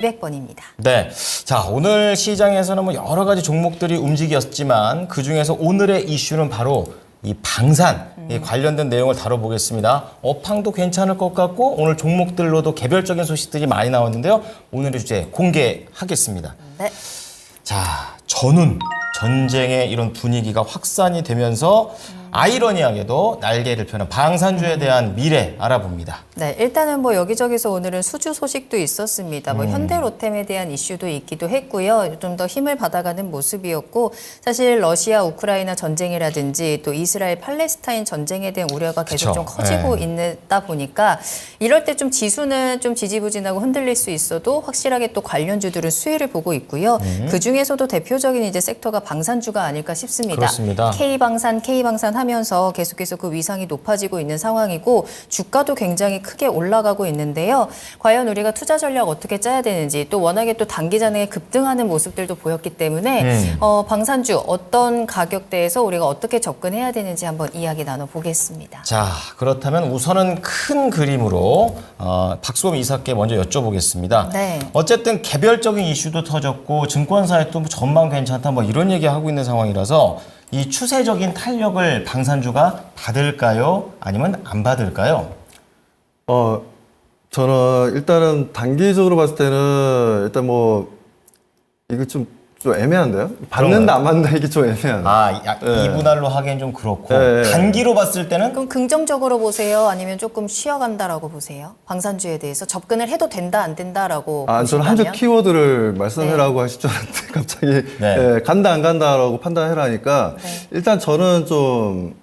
200번입니다. 네. 자, 오늘 시장에서는 뭐 여러 가지 종목들이 움직였지만 그 중에서 오늘의 이슈는 바로 이 방산 관련된 내용을 다뤄보겠습니다. 업황도 괜찮을 것 같고 오늘 종목들로도 개별적인 소식들이 많이 나왔는데요. 오늘의 주제 공개하겠습니다. 네. 자, 전쟁의 이런 분위기가 확산이 되면서 아이러니하게도 날개를 펴는 방산주에 대한 미래 알아봅니다. 네, 일단은 뭐 여기저기서 오늘은 수주 소식도 있었습니다. 뭐 현대로템에 대한 이슈도 있기도 했고요. 좀 더 힘을 받아가는 모습이었고 사실 러시아 우크라이나 전쟁이라든지 또 이스라엘 팔레스타인 전쟁에 대한 우려가 계속 그쵸. 좀 커지고 있다 보니까 이럴 때 좀 지수는 좀 지지부진하고 흔들릴 수 있어도 확실하게 또 관련주들은 수혜를 보고 있고요. 그 중에서도 대표적인 이제 섹터가 방산주가 아닐까 싶습니다. 그렇습니다. K방산 하면서 계속해서 그 위상이 높아지고 있는 상황이고 주가도 굉장히 크게 올라가고 있는데요. 과연 우리가 투자 전략 어떻게 짜야 되는지 또 워낙에 또 단기전에 급등하는 모습들도 보였기 때문에 방산주 어떤 가격대에서 우리가 어떻게 접근해야 되는지 한번 이야기 나눠보겠습니다. 자, 그렇다면 우선은 큰 그림으로 박수범 이사께 먼저 여쭤보겠습니다. 네. 어쨌든 개별적인 이슈도 터졌고 증권사에 또 전망 괜찮다 뭐 이런 얘기하고 있는 상황이라서 이 추세적인 탄력을 방산주가 받을까요? 아니면 안 받을까요? 저는 일단은 단기적으로 봤을 때는 일단 뭐 이거 좀 애매한데요? 받는다 안 받는다 이게 좀 애매한. 이 분할로 하기엔 좀 그렇고 네. 단기로 봤을 때는 그럼 긍정적으로 보세요? 아니면 조금 쉬어간다라고 보세요? 방산주에 대해서 접근을 해도 된다 안 된다라고 저는 한 줄 키워드를 말씀해라고 하실 줄 알았는데 갑자기 네. 간다 안 간다라고 판단해라 하니까 일단 저는 좀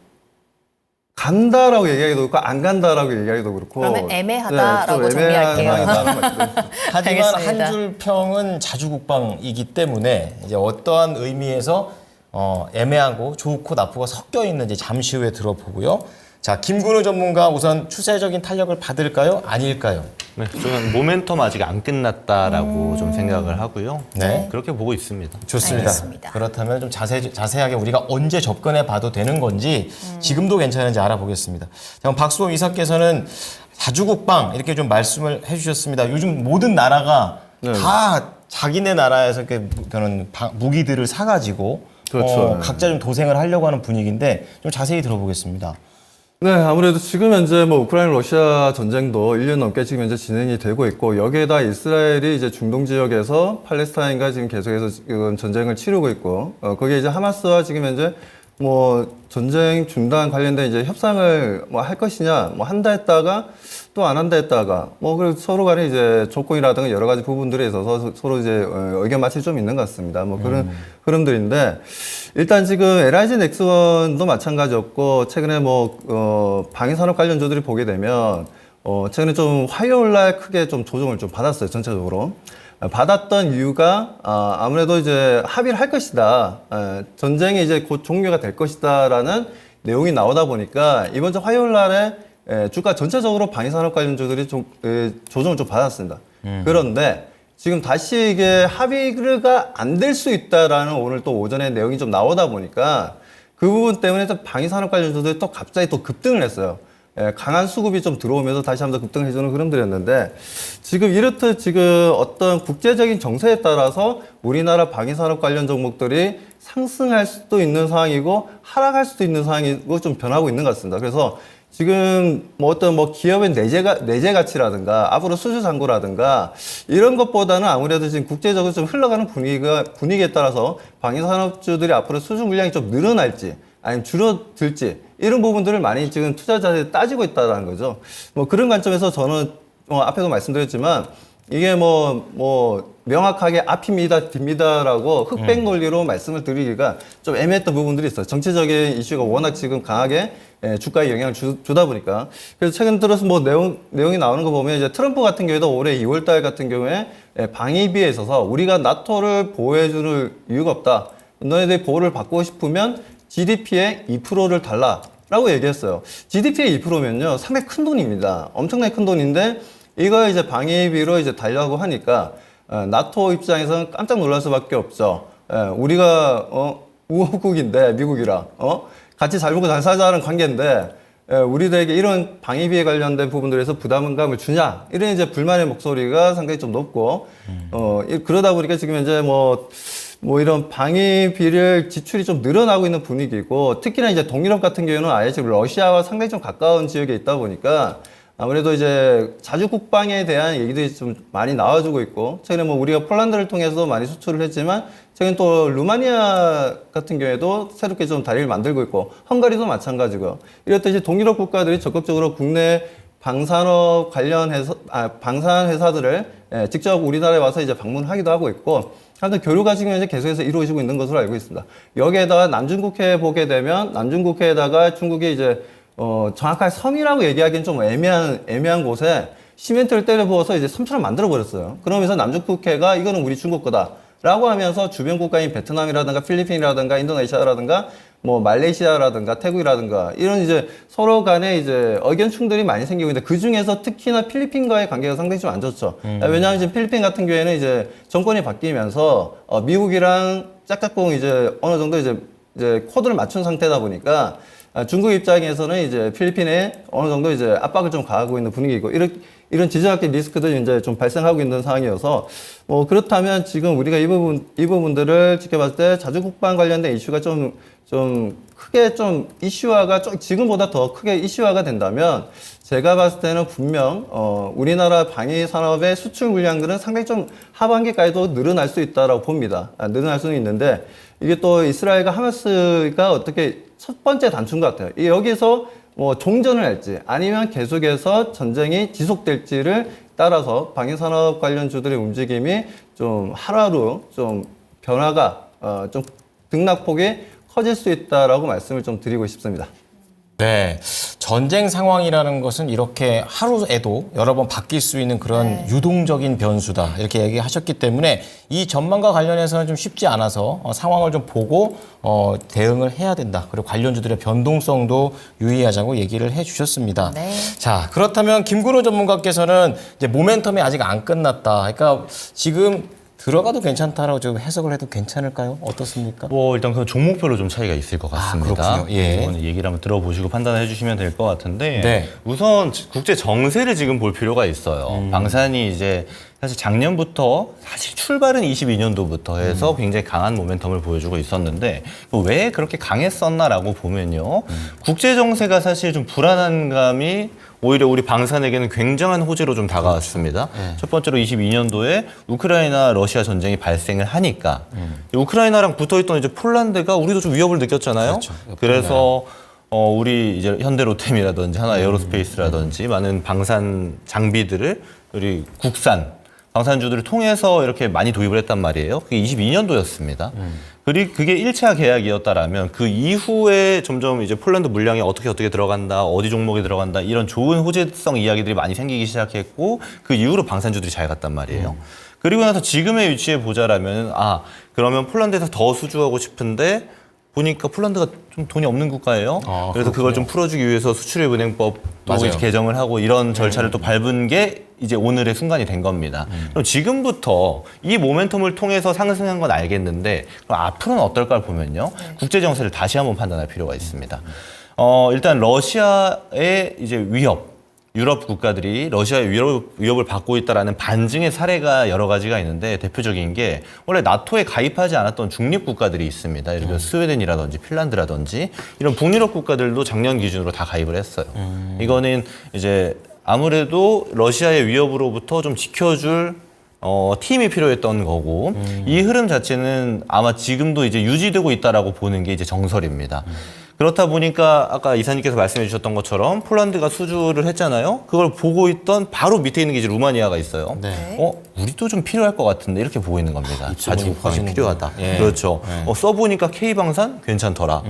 간다라고 얘기하기도 그렇고 안 간다라고 얘기하기도 그렇고 그러면 애매하다라고 좀 애매한 정리할게요. 상황이다. 말씀드립니다. 하지만 알겠습니다. 한 줄 평은 자주국방이기 때문에 이제 어떠한 의미에서 애매하고 좋고 나쁘고 섞여 있는지 잠시 후에 들어보고요. 자, 김근우 전문가 우선 추세적인 탄력을 받을까요? 아닐까요? 네, 저는 모멘텀 아직 안 끝났다라고 좀 생각을 하고요. 네. 그렇게 보고 있습니다. 좋습니다. 알겠습니다. 그렇다면 좀 자세하게 우리가 언제 접근해 봐도 되는 건지 지금도 괜찮은지 알아보겠습니다. 자, 그럼 박수범 이사께서는 자주국방 이렇게 좀 말씀을 해주셨습니다. 요즘 모든 나라가 다 자기네 나라에서 그런 무기들을 사가지고 그렇죠. 각자 좀 도생을 하려고 하는 분위기인데 좀 자세히 들어보겠습니다. 네, 아무래도 지금 현재 뭐 우크라이나 러시아 전쟁도 1년 넘게 지금 현재 진행이 되고 있고 여기에다 이스라엘이 이제 중동 지역에서 팔레스타인과 지금 계속해서 지금 전쟁을 치르고 있고 거기에 이제 하마스와 지금 현재 뭐 전쟁 중단 관련된 이제 협상을 뭐 할 것이냐 뭐 한다 했다가 또 안 한다 했다가 뭐 그래서 서로 간에 이제 조건이라든가 여러 가지 부분들에 있어서 서로 이제 의견 마찰이 좀 있는 것 같습니다. 뭐 그런 흐름들인데 일단 지금 LIG 넥슨도 마찬가지였고 최근에 뭐 방위산업 관련주들이 보게 되면 최근에 좀 화요일 날 크게 좀 조정을 좀 받았어요. 전체적으로. 받았던 이유가 아무래도 이제 합의를 할 것이다. 전쟁이 이제 곧 종료가 될 것이다라는 내용이 나오다 보니까 이번 주 화요일 날에 주가 전체적으로 방위산업 관련주들이 좀 조정을 좀 받았습니다. 그런데 지금 다시 이게 합의가 안 될 수 있다라는 오늘 또 오전에 내용이 좀 나오다 보니까 그 부분 때문에 또 방위산업 관련주들이 또 갑자기 또 급등을 했어요. 강한 수급이 좀 들어오면서 다시 한번 급등을 해주는 흐름들이었는데 지금 이렇듯 지금 어떤 국제적인 정세에 따라서 우리나라 방위산업 관련 종목들이 상승할 수도 있는 상황이고 하락할 수도 있는 상황이고 좀 변하고 있는 것 같습니다. 그래서 지금 뭐 어떤 뭐 기업의 내재 가치라든가 앞으로 수주 잔고라든가 이런 것보다는 아무래도 지금 국제적으로 좀 흘러가는 분위기에 따라서 방위산업주들이 앞으로 수주 물량이 좀 늘어날지 아니면 줄어들지 이런 부분들을 많이 지금 투자자들이 따지고 있다는 거죠. 뭐 그런 관점에서 저는 앞에도 말씀드렸지만 이게 뭐 명확하게 앞입니다, 뒤입니다라고 흑백 논리로 말씀을 드리기가 좀 애매했던 부분들이 있어요. 정치적인 이슈가 워낙 지금 강하게 주가에 영향을 주다 보니까. 그래서 최근 들어서 뭐 내용이 나오는 거 보면 이제 트럼프 같은 경우에도 올해 2월 달 같은 경우에 방위비에 있어서 우리가 나토를 보호해줄 이유가 없다. 너네들이 보호를 받고 싶으면 GDP의 2%를 달라라고 얘기했어요. GDP의 2%면요, 상당히 큰 돈입니다. 엄청나게 큰 돈인데, 이거 이제 방위비로 이제 달라고 하니까, 나토 입장에서는 깜짝 놀랄 수밖에 없죠. 우리가, 우호국인데, 미국이랑, 같이 잘 먹고 잘 살자는 관계인데, 우리들에게 이런 방위비에 관련된 부분들에서 부담감을 주냐 이런 이제 불만의 목소리가 상당히 좀 높고 그러다 보니까 지금 현재 뭐 이런 방위비를 지출이 좀 늘어나고 있는 분위기고 특히나 이제 동유럽 같은 경우는 아예 지금 러시아와 상당히 좀 가까운 지역에 있다 보니까 아무래도 이제 자주 국방에 대한 얘기들이 좀 많이 나와주고 있고 최근에 뭐 우리가 폴란드를 통해서 많이 수출을 했지만 최근 또 루마니아 같은 경우에도 새롭게 좀 다리를 만들고 있고 헝가리도 마찬가지고요. 이렇듯이 동유럽 국가들이 적극적으로 국내 방산업 관련해서 방산 회사들을 직접 우리나라에 와서 이제 방문하기도 하고 있고 하여튼 교류가 지금 현재 계속해서 이루어지고 있는 것으로 알고 있습니다. 여기에다가 남중국해 보게 되면 남중국해에다가 중국이 이제 정확하게 섬이라고 얘기하기는 좀 애매한 곳에 시멘트를 때려 부어서 이제 섬처럼 만들어 버렸어요. 그러면서 남중국해가 이거는 우리 중국 거다라고 하면서 주변 국가인 베트남이라든가 필리핀이라든가 인도네시아라든가 뭐 말레이시아라든가 태국이라든가 이런 이제 서로 간에 이제 의견 충돌이 많이 생기고 있는데 그 중에서 특히나 필리핀과의 관계가 상당히 좀 안 좋죠. 왜냐하면 지금 필리핀 같은 경우에는 이제 정권이 바뀌면서 미국이랑 짝짝꿍 이제 어느 정도 이제 코드를 맞춘 상태다 보니까 중국 입장에서는 이제 필리핀에 어느 정도 이제 압박을 좀 가하고 있는 분위기고 이런 지정학적 리스크들이 이제 좀 발생하고 있는 상황이어서 그렇다면 지금 우리가 이 부분들을 지켜봤을 때 자주 국방 관련된 이슈가 좀 크게 좀 이슈화가 지금보다 더 크게 이슈화가 된다면 제가 봤을 때는 분명 우리나라 방위 산업의 수출 물량들은 상당히 좀 하반기까지도 늘어날 수 있다라고 봅니다. 늘어날 수는 있는데 이게 또 이스라엘과 하마스가 어떻게 첫 번째 단추인 것 같아요. 여기서 뭐 종전을 할지 아니면 계속해서 전쟁이 지속될지를 따라서 방위산업 관련주들의 움직임이 좀 하루하루 좀 변화가 좀 등락폭이 커질 수 있다라고 말씀을 좀 드리고 싶습니다. 네. 전쟁 상황이라는 것은 이렇게 하루에도 여러 번 바뀔 수 있는 그런 유동적인 변수다. 이렇게 얘기하셨기 때문에 이 전망과 관련해서는 좀 쉽지 않아서 상황을 좀 보고 대응을 해야 된다. 그리고 관련주들의 변동성도 유의하자고 얘기를 해 주셨습니다. 네. 자, 그렇다면 김근호 전문가께서는 이제 모멘텀이 아직 안 끝났다. 그러니까 지금 들어가도 괜찮다라고 좀 해석을 해도 괜찮을까요? 어떻습니까? 뭐 일단 그 종목별로 좀 차이가 있을 것 같습니다. 그렇군요. 예. 이건 얘기를 한번 들어보시고 판단해 주시면 될 것 같은데 네. 우선 국제 정세를 지금 볼 필요가 있어요. 방산이 이제 사실 작년부터 사실 출발은 22년도부터 해서 굉장히 강한 모멘텀을 보여주고 있었는데 왜 그렇게 강했었나라고 보면요. 국제 정세가 사실 좀 불안한 감이 오히려 우리 방산에게는 굉장한 호재로 좀 다가왔습니다. 첫 번째로 22년도에 우크라이나 러시아 전쟁이 발생을 하니까 우크라이나랑 붙어있던 이제 폴란드가 우리도 좀 위협을 느꼈잖아요. 그렇죠. 그래서 우리 이제 현대로템이라든지 하나 에어로스페이스라든지 많은 방산 장비들을 우리 국산 방산주들을 통해서 이렇게 많이 도입을 했단 말이에요. 그게 22년도였습니다. 그리고 그게 1차 계약이었다라면 그 이후에 점점 이제 폴란드 물량이 어떻게 들어간다, 어디 종목에 들어간다 이런 좋은 호재성 이야기들이 많이 생기기 시작했고 그 이후로 방산주들이 잘 갔단 말이에요. 그리고 나서 지금의 위치에 보자라면 그러면 폴란드에서 더 수주하고 싶은데 보니까 폴란드가 좀 돈이 없는 국가예요. 그래서 그걸 좀 풀어주기 위해서 수출입은행법도 맞아요. 개정을 하고 이런 절차를 또 밟은 게 이제 오늘의 순간이 된 겁니다. 그럼 지금부터 이 모멘텀을 통해서 상승한 건 알겠는데 그럼 앞으로는 어떨까 보면요. 국제 정세를 다시 한번 판단할 필요가 있습니다. 일단 러시아의 이제 위협. 유럽 국가들이 러시아의 위협을 받고 있다라는 반증의 사례가 여러 가지가 있는데 대표적인 게 원래 나토에 가입하지 않았던 중립 국가들이 있습니다. 예를 들어 스웨덴이라든지 핀란드라든지 이런 북유럽 국가들도 작년 기준으로 다 가입을 했어요. 이거는 이제 아무래도 러시아의 위협으로부터 좀 지켜줄 팀이 필요했던 거고 이 흐름 자체는 아마 지금도 이제 유지되고 있다라고 보는 게 이제 정설입니다. 그렇다 보니까 아까 이사님께서 말씀해 주셨던 것처럼 폴란드가 수주를 했잖아요. 그걸 보고 있던 바로 밑에 있는 게 이제 루마니아가 있어요. 네. 우리도 좀 필요할 것 같은데 이렇게 보고 있는 겁니다. 자주 국방이 커지는구나. 필요하다. 예. 그렇죠. 써보니까 K방산 괜찮더라.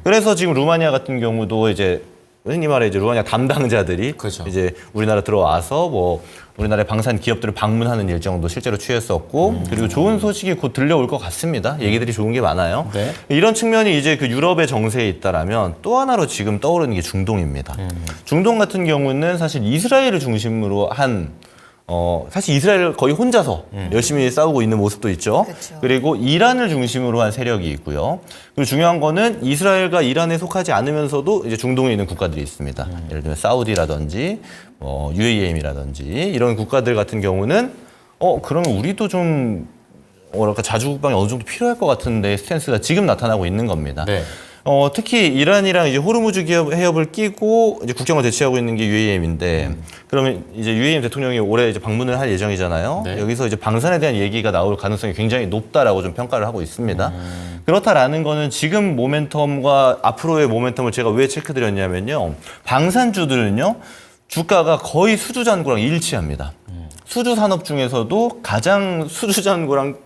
그래서 지금 루마니아 같은 경우도 이제 흔히 말해 이제 루마니아 담당자들이 그렇죠. 이제 우리나라 들어와서 뭐 우리나라의 방산 기업들을 방문하는 일정도 실제로 취했었고 그리고 좋은 소식이 곧 들려올 것 같습니다. 얘기들이 좋은 게 많아요. 네. 이런 측면이 이제 그 유럽의 정세에 있다라면 또 하나로 지금 떠오르는 게 중동입니다. 중동 같은 경우는 사실 이스라엘을 중심으로 한 사실 이스라엘 거의 혼자서 열심히 싸우고 있는 모습도 있죠. 그쵸. 그리고 이란을 중심으로 한 세력이 있고요. 그리고 중요한 거는 이스라엘과 이란에 속하지 않으면서도 이제 중동에 있는 국가들이 있습니다. 예를 들면 사우디라든지 UAE라든지 이런 국가들 같은 경우는 그러면 우리도 좀 뭐랄까 자주국방이 어느 정도 필요할 것 같은데 스탠스가 지금 나타나고 있는 겁니다. 네. 특히 이란이랑 이제 호르무즈 해협을 끼고 이제 국경을 대치하고 있는 게 UAM인데 그러면 이제 UAM 대통령이 올해 이제 방문을 할 예정이잖아요. 네. 여기서 이제 방산에 대한 얘기가 나올 가능성이 굉장히 높다라고 좀 평가를 하고 있습니다. 그렇다라는 거는 지금 모멘텀과 앞으로의 모멘텀을 제가 왜 체크드렸냐면요. 방산주들은요. 주가가 거의 수주잔고랑 일치합니다. 수주 산업 중에서도 가장 수주잔고랑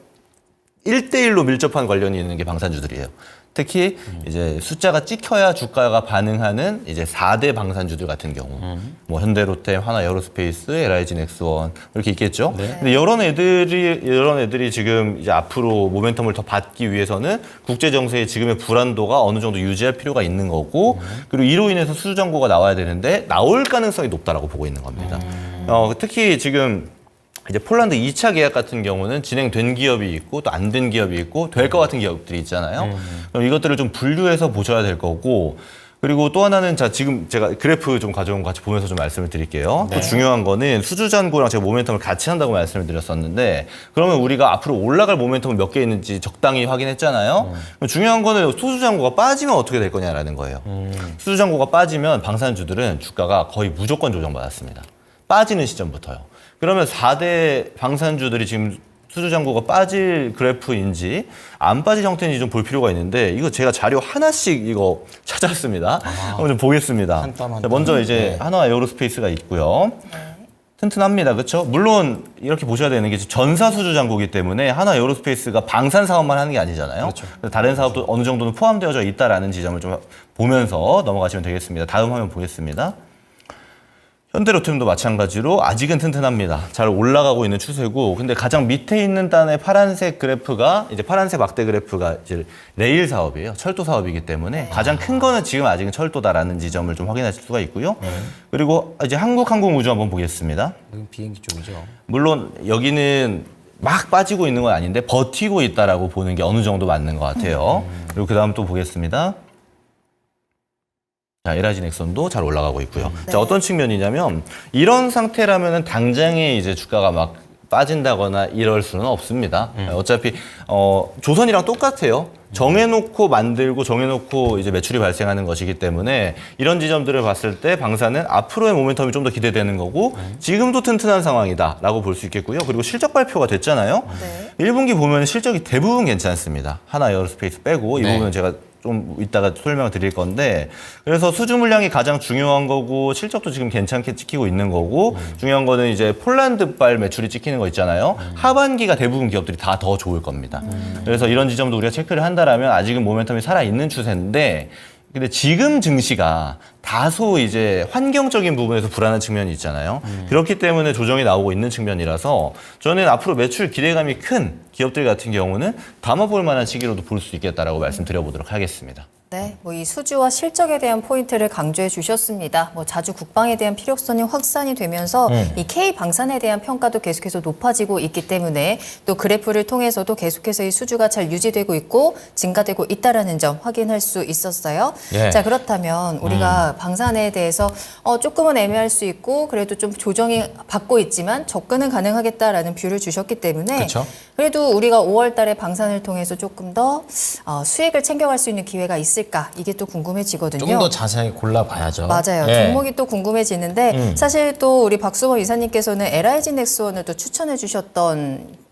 1대1로 밀접한 관련이 있는 게 방산주들이에요. 특히 이제 숫자가 찍혀야 주가가 반응하는 이제 4대 방산주들 같은 경우, 뭐 현대로템, 하나에어로스페이스, LIG 넥스원 이렇게 있겠죠. 네. 근데 이런 애들이 지금 이제 앞으로 모멘텀을 더 받기 위해서는 국제 정세의 지금의 불안도가 어느 정도 유지할 필요가 있는 거고, 그리고 이로 인해서 수주 잔고가 나와야 되는데 나올 가능성이 높다라고 보고 있는 겁니다. 특히 지금 이제 폴란드 2차 계약 같은 경우는 진행된 기업이 있고 또 안 된 기업이 있고 될 것 같은 기업들이 있잖아요. 그럼 이것들을 좀 분류해서 보셔야 될 거고, 그리고 또 하나는 지금 제가 그래프 좀 가져온 거 같이 보면서 좀 말씀을 드릴게요. 또 중요한 거는 수주잔고랑 제가 모멘텀을 같이 한다고 말씀을 드렸었는데, 그러면 우리가 앞으로 올라갈 모멘텀은 몇 개 있는지 적당히 확인했잖아요. 중요한 거는 수주잔고가 빠지면 어떻게 될 거냐라는 거예요. 수주잔고가 빠지면 방산주들은 주가가 거의 무조건 조정받았습니다. 빠지는 시점부터요. 그러면 4대 방산주들이 지금 수주잔고가 빠질 그래프인지 안 빠질 형태인지 좀 볼 필요가 있는데, 이거 제가 자료 하나씩 이거 찾았습니다. 한번 좀 보겠습니다. 한 땀, 한 자, 땀. 먼저 이제 하나 에어로스페이스가 있고요. 튼튼합니다. 그렇죠? 물론 이렇게 보셔야 되는 게 전사 수주잔고이기 때문에 하나 에어로스페이스가 방산 사업만 하는 게 아니잖아요. 그렇죠. 그래서 다른 사업도 어느 정도는 포함되어져 있다라는 지점을 좀 보면서 넘어가시면 되겠습니다. 다음 화면 보겠습니다. 현대로템도 마찬가지로 아직은 튼튼합니다. 잘 올라가고 있는 추세고, 근데 가장 밑에 있는 단의 파란색 그래프가 이제 파란색 막대 그래프가 이제 레일 사업이에요. 철도 사업이기 때문에 가장 큰 거는 지금 아직은 철도다라는 지점을 좀 확인하실 수가 있고요. 그리고 이제 한국항공우주 한번 보겠습니다. 여긴 비행기 쪽이죠. 물론 여기는 막 빠지고 있는 건 아닌데 버티고 있다라고 보는 게 어느 정도 맞는 것 같아요. 그리고 그 다음 또 보겠습니다. 자, LIG 넥슨도 잘 올라가고 있고요. 자, 어떤 측면이냐면 이런 상태라면은 당장에 이제 주가가 막 빠진다거나 이럴 수는 없습니다. 어차피 조선이랑 똑같아요. 정해놓고 만들고 정해놓고 이제 매출이 발생하는 것이기 때문에 이런 지점들을 봤을 때 방산은 앞으로의 모멘텀이 좀 더 기대되는 거고, 지금도 튼튼한 상황이다라고 볼 수 있겠고요. 그리고 실적 발표가 됐잖아요. 네. 1분기 보면 실적이 대부분 괜찮습니다. 하나 에어로스페이스 빼고 이 네. 부분은 제가 좀 이따가 설명을 드릴 건데, 그래서 수주 물량이 가장 중요한 거고 실적도 지금 괜찮게 찍히고 있는 거고, 중요한 거는 이제 폴란드발 매출이 찍히는 거 있잖아요. 하반기가 대부분 기업들이 다 더 좋을 겁니다. 그래서 이런 지점도 우리가 체크를 한다라면 아직은 모멘텀이 살아있는 추세인데, 근데 지금 증시가 다소 이제 환경적인 부분에서 불안한 측면이 있잖아요. 그렇기 때문에 조정이 나오고 있는 측면이라서 저는 앞으로 매출 기대감이 큰 기업들 같은 경우는 담아볼 만한 시기로도 볼 수 있겠다라고 말씀드려보도록 하겠습니다. 네, 뭐 이 수주와 실적에 대한 포인트를 강조해 주셨습니다. 뭐 자주 국방에 대한 필요성이 확산이 되면서 이 K 방산에 대한 평가도 계속해서 높아지고 있기 때문에 또 그래프를 통해서도 계속해서 이 수주가 잘 유지되고 있고 증가되고 있다라는 점 확인할 수 있었어요. 예. 자, 그렇다면 우리가 방산에 대해서 조금은 애매할 수 있고 그래도 좀 조정이 받고 있지만 접근은 가능하겠다라는 뷰를 주셨기 때문에 그쵸. 그래도 우리가 5월 달에 방산을 통해서 조금 더 수익을 챙겨갈 수 있는 기회가 있을까? 이게 또 궁금해지거든요. 좀 더 자세하게 골라봐야죠. 맞아요. 예. 종목이 또 궁금해지는데 사실 또 우리 박수범 이사님께서는 LIG 넥스원을 또 추천해 주셨던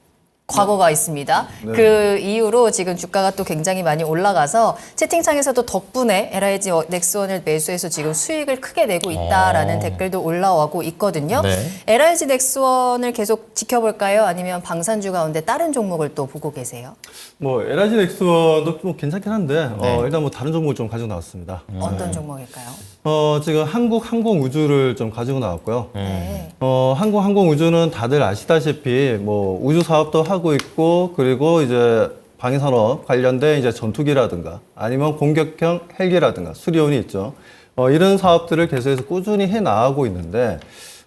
과거가 있습니다. 그 이후로 지금 주가가 또 굉장히 많이 올라가서 채팅창에서도 덕분에 LIG 넥스원을 매수해서 지금 수익을 크게 내고 있다라는 댓글도 올라오고 있거든요. 네. LIG 넥스원을 계속 지켜볼까요? 아니면 방산주 가운데 다른 종목을 또 보고 계세요? 뭐 LIG 넥스원도 뭐 괜찮긴 한데 네. 일단 뭐 다른 종목을 좀 가지고 나왔습니다. 어떤 종목일까요? 지금 한국항공우주를 좀 가지고 나왔고요. 네. 한국항공우주는 다들 아시다시피 뭐 우주 사업도 하고 있고, 그리고 이제 방위산업 관련된 이제 전투기라든가 아니면 공격형 헬기라든가 수리온이 있죠. 이런 사업들을 계속해서 꾸준히 해 나가고 있는데,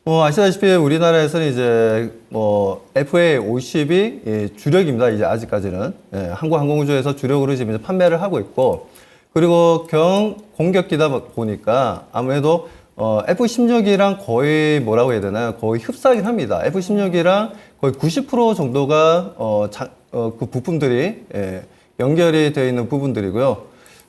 아시다시피 우리나라에서는 이제 FA50이 주력입니다. 이제 아직까지는 한국항공우주에서 주력으로 지금 이제 판매를 하고 있고, 그리고 경공격기다 보니까 아무래도 F16이랑 거의 뭐라고 해야 되나요? 거의 흡사하긴 합니다. F16이랑 거의 90% 정도가 그 부품들이 연결이 되어 있는 부분들이고요.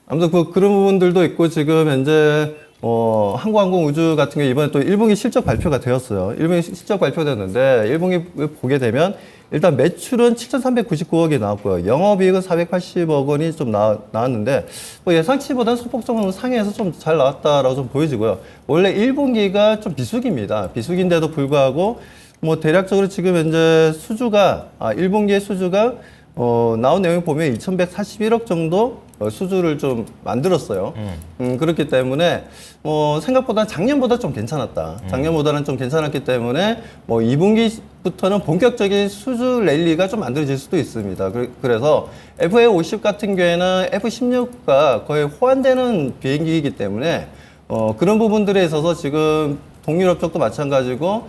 아무튼 그런 부분들도 있고, 지금 현재 한국항공우주 같은 경우 이번에 또 1분기 실적 발표가 되었어요. 1분기 실적 발표됐는데 1분기 보게 되면 일단 매출은 7,399억이 나왔고요. 영업이익은 480억 원이 좀 나왔는데 예상치보다는 소폭적으로 상회해서 좀 잘 나왔다라고 좀 보여지고요. 원래 1분기가 좀 비수기입니다. 비수기인데도 불구하고 대략적으로 지금 현재 수주가 1분기의 수주가 나온 내용 보면 2,141억 정도 수주를 좀 만들었어요. 그렇기 때문에 생각보다 작년보다 좀 괜찮았다. 작년보다는 좀 괜찮았기 때문에 2분기부터는 본격적인 수주 랠리가 좀 만들어질 수도 있습니다. 그래서 FA50 같은 경우에는 F16과 거의 호환되는 비행기이기 때문에 그런 부분들에 있어서 지금 동유럽 쪽도 마찬가지고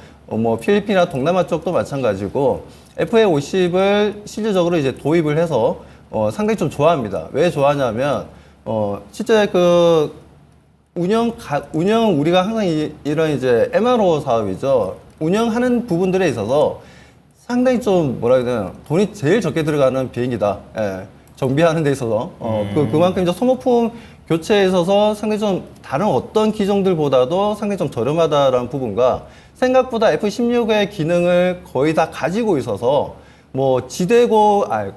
필리핀이나 동남아 쪽도 마찬가지고 FA50을 실질적으로 이제 도입을 해서 상당히 좀 좋아합니다. 왜 좋아하냐면 실제 그 운영 우리가 항상 이런 이제 MRO 사업이죠. 운영하는 부분들에 있어서 상당히 좀 뭐라 해야 되나 돈이 제일 적게 들어가는 비행기다. 정비하는 데 있어서 그만큼 이제 소모품 교체에 있어서 상당히 좀 다른 어떤 기종들보다도 상당히 좀 저렴하다라는 부분과 생각보다 F16의 기능을 거의 다 가지고 있어서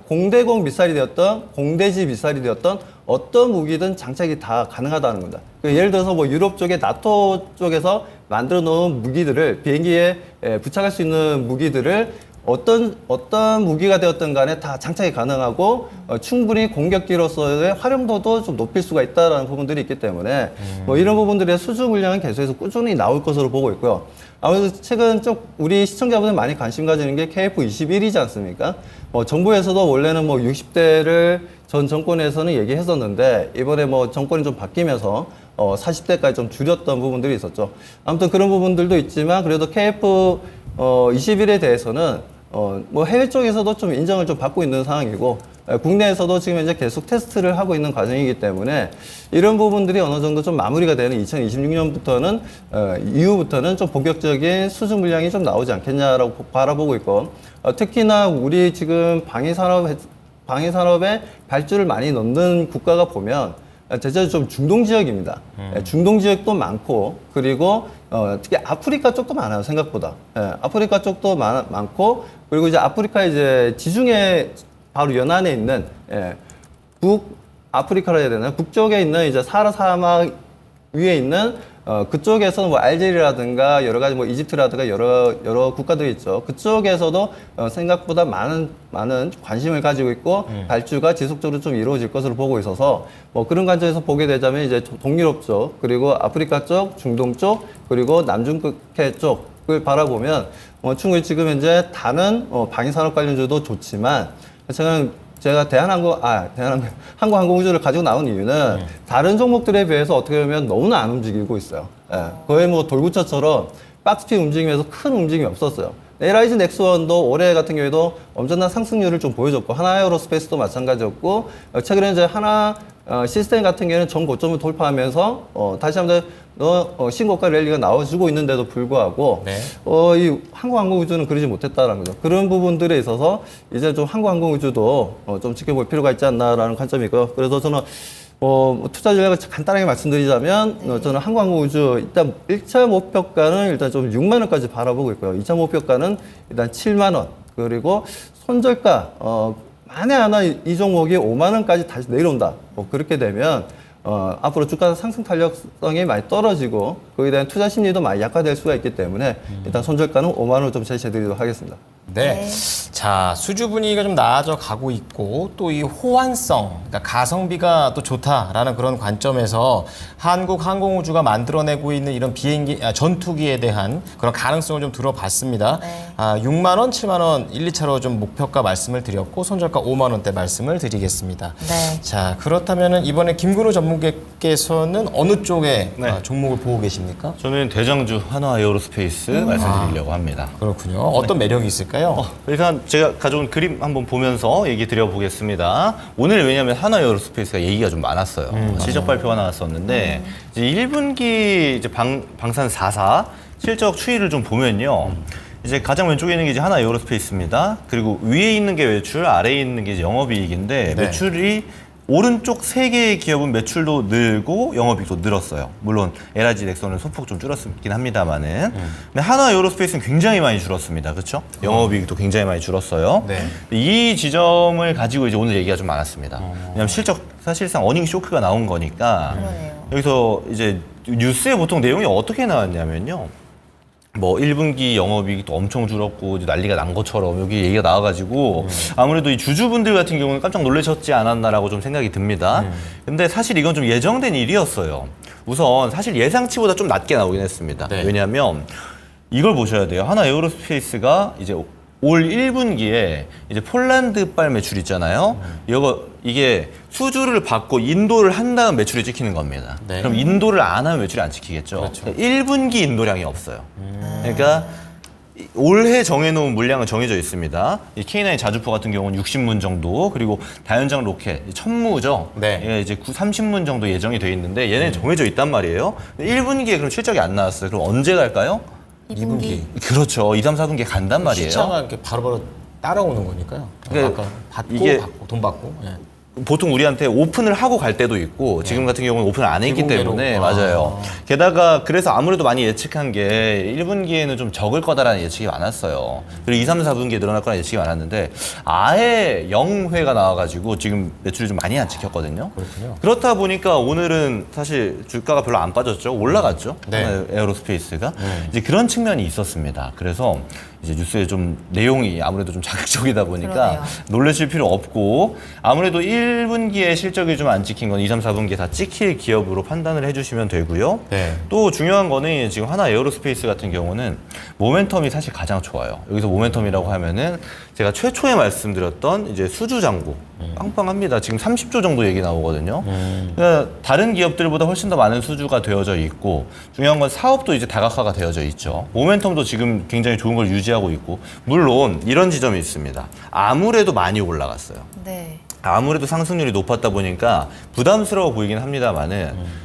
공대공 미사일이 되었던 공대지 미사일이 되었던 어떤 무기든 장착이 다 가능하다는 겁니다. 예를 들어서 유럽 쪽에 나토 쪽에서 만들어 놓은 무기들을 비행기에 부착할 수 있는 무기들을 어떤 무기가 되었든 간에 다 장착이 가능하고 충분히 공격기로서의 활용도도 좀 높일 수가 있다는 부분들이 있기 때문에 이런 부분들의 수주 물량은 계속해서 꾸준히 나올 것으로 보고 있고요. 아무래도 최근 좀 우리 시청자분들 많이 관심 가지는 게 KF-21이지 않습니까? 정부에서도 원래는 60대를 전 정권에서는 얘기했었는데 이번에 정권이 좀 바뀌면서 40대까지 좀 줄였던 부분들이 있었죠. 아무튼 그런 부분들도 있지만 그래도 KF-21에 대해서는 해외 쪽에서도 좀 인정을 좀 받고 있는 상황이고 국내에서도 지금 이제 계속 테스트를 하고 있는 과정이기 때문에 이런 부분들이 어느 정도 좀 마무리가 되는 2026년부터는 이후부터는 좀 본격적인 수주 물량이 좀 나오지 않겠냐라고 바라보고 있고 특히나 우리 지금 방위산업에 발주를 많이 넣는 국가가 보면 대체로 좀 중동 지역입니다. 중동 지역도 많고 그리고 특히 아프리카 쪽도 많아요 생각보다. 아프리카 쪽도 많고 그리고 이제 아프리카 이제 지중해 바로 연안에 있는 북아프리카라 해야 되나요? 북쪽에 있는 이제 사하라 사막 위에 있는 그쪽에서는 알제리라든가 여러 가지 이집트라든가 여러 국가들이 있죠. 그쪽에서도 생각보다 많은 관심을 가지고 있고 발주가 지속적으로 좀 이루어질 것으로 보고 있어서 그런 관점에서 보게 되자면 이제 동유럽 쪽 그리고 아프리카 쪽, 중동 쪽 그리고 남중국해 쪽을 바라보면 충분히 지금 현재 다른 방위산업 관련주도 좋지만 제가 한국항공우주를 가지고 나온 이유는 다른 종목들에 비해서 어떻게 보면 너무나 안 움직이고 있어요. 거의 돌부처처럼 박스피 움직임에서 큰 움직임이 없었어요. 에라이즈 넥스원도 올해 같은 경우에도 엄청난 상승률을 좀 보여줬고 하나에어로스페이스도 마찬가지였고 최근에 이제 하나 시스템 같은 경우에는 전 고점을 돌파하면서 다시 한번 신고가 랠리가 나와주고 있는데도 불구하고 이 한국항공우주는 그러지 못했다라는 거죠. 그런 부분들에 있어서 이제 좀 한국항공우주도 좀 지켜볼 필요가 있지 않나라는 관점이고요. 그래서 저는 투자 전략을 간단하게 말씀드리자면 저는 한국항공우주 일단 1차 목표가는 일단 좀 6만 원까지 바라보고 있고요. 2차 목표가는 일단 7만 원 그리고 손절가 만에 하나 이 종목이 5만 원까지 다시 내려온다. 그렇게 되면 앞으로 주가 상승 탄력성이 많이 떨어지고 거기에 대한 투자 심리도 많이 약화될 수가 있기 때문에 일단 손절가는 5만 원을 좀 제시해드리도록 하겠습니다. 네. 자, 수주 분위기가 좀 나아져 가고 있고 또 이 호환성, 그러니까 가성비가 또 좋다라는 그런 관점에서 한국항공우주가 만들어내고 있는 이런 전투기에 대한 그런 가능성을 좀 들어봤습니다. 6만 원, 7만 원 1, 2차로 좀 목표가 말씀을 드렸고 손절가 5만 원대 말씀을 드리겠습니다. 네. 자, 그렇다면은 이번에 김근우 전문 전문가께서는 어느 쪽에 네. 종목을 보고 계십니까? 저는 대장주 한화 에어로스페이스 말씀드리려고 합니다. 그렇군요. 어떤 매력이 있을까요? 일단 제가 가져온 그림 한번 보면서 얘기 드려보겠습니다. 오늘 왜냐하면 한화 에어로스페이스가 얘기가 좀 많았어요. 실적 발표가 나왔었는데 이제 1분기 이제 방산 4사 실적 추이를 좀 보면요. 이제 가장 왼쪽에 있는 게 이제 한화 에어로스페이스입니다. 그리고 위에 있는 게 매출, 아래에 있는 게 이제 영업이익인데 네. 매출이 오른쪽 세 개의 기업은 매출도 늘고 영업이익도 늘었어요. 물론 LIG 넥슨은 소폭 좀 줄었긴 합니다만은. 근데 한화 에어로스페이스는 굉장히 많이 줄었습니다. 그렇죠? 영업이익도 굉장히 많이 줄었어요. 네. 이 지점을 가지고 이제 오늘 얘기가 좀 많았습니다. 왜냐하면 실적 사실상 어닝 쇼크가 나온 거니까 그러네요. 여기서 이제 뉴스에 보통 내용이 어떻게 나왔냐면요. 뭐 1분기 영업이익도 엄청 줄었고 이제 난리가 난 것처럼 여기 얘기가 나와가지고 아무래도 이 주주분들 같은 경우는 깜짝 놀라셨지 않았나라고 좀 생각이 듭니다. 근데 사실 이건 좀 예정된 일이었어요. 우선 사실 예상치보다 좀 낮게 나오긴 했습니다. 네. 왜냐하면 이걸 보셔야 돼요. 한화 에어로스페이스가 이제 올 1분기에 이제 폴란드발 매출 있잖아요. 이게 수주를 받고 인도를 한 다음 매출이 찍히는 겁니다. 네. 그럼 인도를 안 하면 매출이 안 찍히겠죠. 그렇죠. 1분기 인도량이 없어요. 그러니까 올해 정해놓은 물량은 정해져 있습니다. 이 K9 자주포 같은 경우는 60문 정도, 그리고 다연장 로켓, 천무죠. 네. 얘가 이제 30문 정도 예정이 돼 있는데 얘는 정해져 있단 말이에요. 1분기에 그럼 실적이 안 나왔어요. 그럼 언제 갈까요? 2분기. 그렇죠. 2, 3, 4분기에 간단 말이에요. 시차가 이렇게 바로바로 따라오는 거니까요. 그러니까 아까 받고 이게- 받고 돈 받고. 예. 보통 우리한테 오픈을 하고 갈 때도 있고 지금 같은 경우는 오픈을 안 했기 비공개로. 때문에 아. 맞아요. 게다가 그래서 아무래도 많이 예측한 게 1분기에는 좀 적을 거다라는 예측이 많았어요. 그리고 2, 3, 4분기에 늘어날 거라는 예측이 많았는데 아예 0회가 나와가지고 지금 매출이 좀 많이 안 찍혔거든요. 그렇군요. 그렇다 보니까 오늘은 사실 주가가 별로 안 빠졌죠. 올라갔죠. 네. 에어로스페이스가. 이제 그런 측면이 있었습니다. 그래서 이제 뉴스에 좀 내용이 아무래도 좀 자극적이다 보니까 그러네요. 놀라실 필요 없고 아무래도 1분기에 실적이 좀 안 찍힌 건 2, 3, 4분기에 다 찍힐 기업으로 판단을 해주시면 되고요. 네. 또 중요한 거는 지금 하나 에어로스페이스 같은 경우는 모멘텀이 사실 가장 좋아요. 여기서 모멘텀이라고 하면은 제가 최초에 말씀드렸던 이제 수주 잔고 빵빵합니다. 지금 30조 정도 얘기 나오거든요. 그러니까 다른 기업들보다 훨씬 더 많은 수주가 되어져 있고 중요한 건 사업도 이제 다각화가 되어져 있죠. 모멘텀도 지금 굉장히 좋은 걸 유지하고 있고 물론 이런 지점이 있습니다. 아무래도 많이 올라갔어요. 네. 아무래도 상승률이 높았다 보니까 부담스러워 보이긴 합니다만은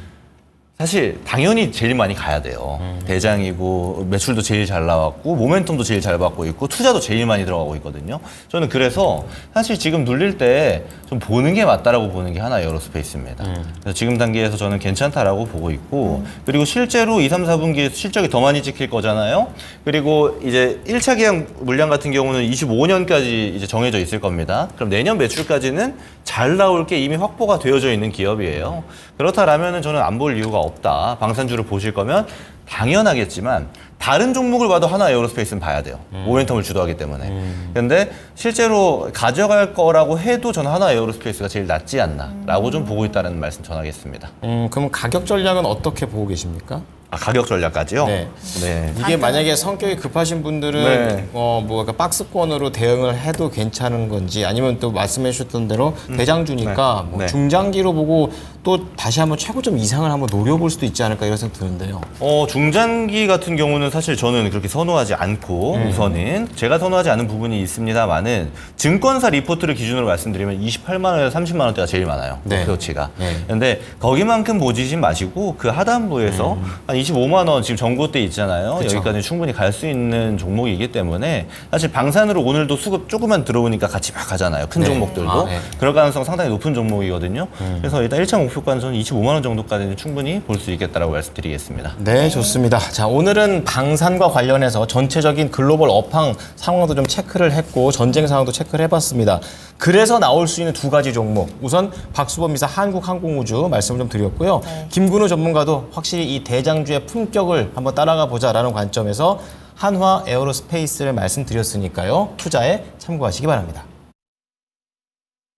사실 당연히 제일 많이 가야 돼요. 대장이고 매출도 제일 잘 나왔고 모멘텀도 제일 잘 받고 있고 투자도 제일 많이 들어가고 있거든요. 저는 그래서 사실 지금 눌릴 때 좀 보는 게 맞다라고 보는 게 하나 에어로스페이스입니다. 그래서 지금 단계에서 저는 괜찮다라고 보고 있고 그리고 실제로 2, 3, 4분기에 실적이 더 많이 찍힐 거잖아요. 그리고 이제 1차 계약 물량 같은 경우는 25년까지 이제 정해져 있을 겁니다. 그럼 내년 매출까지는 잘 나올 게 이미 확보가 되어져 있는 기업이에요. 그렇다라면은 저는 안 볼 이유가 없다. 방산주를 보실 거면 당연하겠지만 다른 종목을 봐도 하나 에어로스페이스는 봐야 돼요. 모멘텀을 주도하기 때문에. 근데 실제로 가져갈 거라고 해도 저는 하나 에어로스페이스가 제일 낫지 않나라고 좀 보고 있다는 말씀 전하겠습니다. 그럼 가격 전략은 어떻게 보고 계십니까? 아, 가격 전략까지요? 네. 네. 이게 만약에 성격이 급하신 분들은 네. 뭐 약간 박스권으로 대응을 해도 괜찮은 건지 아니면 또 말씀해 주셨던 대로 대장주니까 네. 뭐 네. 중장기로 보고 또 다시 한번 최고점 이상을 한번 노려볼 수도 있지 않을까 이런 생각 드는데요. 중장기 같은 경우는 사실 저는 그렇게 선호하지 않고 우선은 제가 선호하지 않은 부분이 있습니다만은 증권사 리포트를 기준으로 말씀드리면 28만 원에서 30만 원대가 제일 많아요. 네. 목표치가. 네. 근데 거기만큼 보지지 마시고 그 하단부에서 한 25만 원 지금 전고대 있잖아요. 그쵸. 여기까지 충분히 갈 수 있는 종목이기 때문에 사실 방산으로 오늘도 수급 조금만 들어오니까 같이 막 가잖아요. 큰 네. 종목들도. 아, 네. 그럴 가능성 상당히 높은 종목이거든요. 그래서 일단 1차 목표가는 저는 25만 원 정도까지는 충분히 볼 수 있겠다라고 말씀드리겠습니다. 네, 좋습니다. 자, 오늘은 방산과 관련해서 전체적인 글로벌 업황 상황도 좀 체크를 했고 전쟁 상황도 체크를 해봤습니다. 그래서 나올 수 있는 두 가지 종목. 우선 박수범 이사 한국항공우주 말씀을 좀 드렸고요. 김근우 전문가도 확실히 이 대장주의 품격을 한번 따라가 보자라는 관점에서 한화 에어로스페이스를 말씀드렸으니까요. 투자에 참고하시기 바랍니다.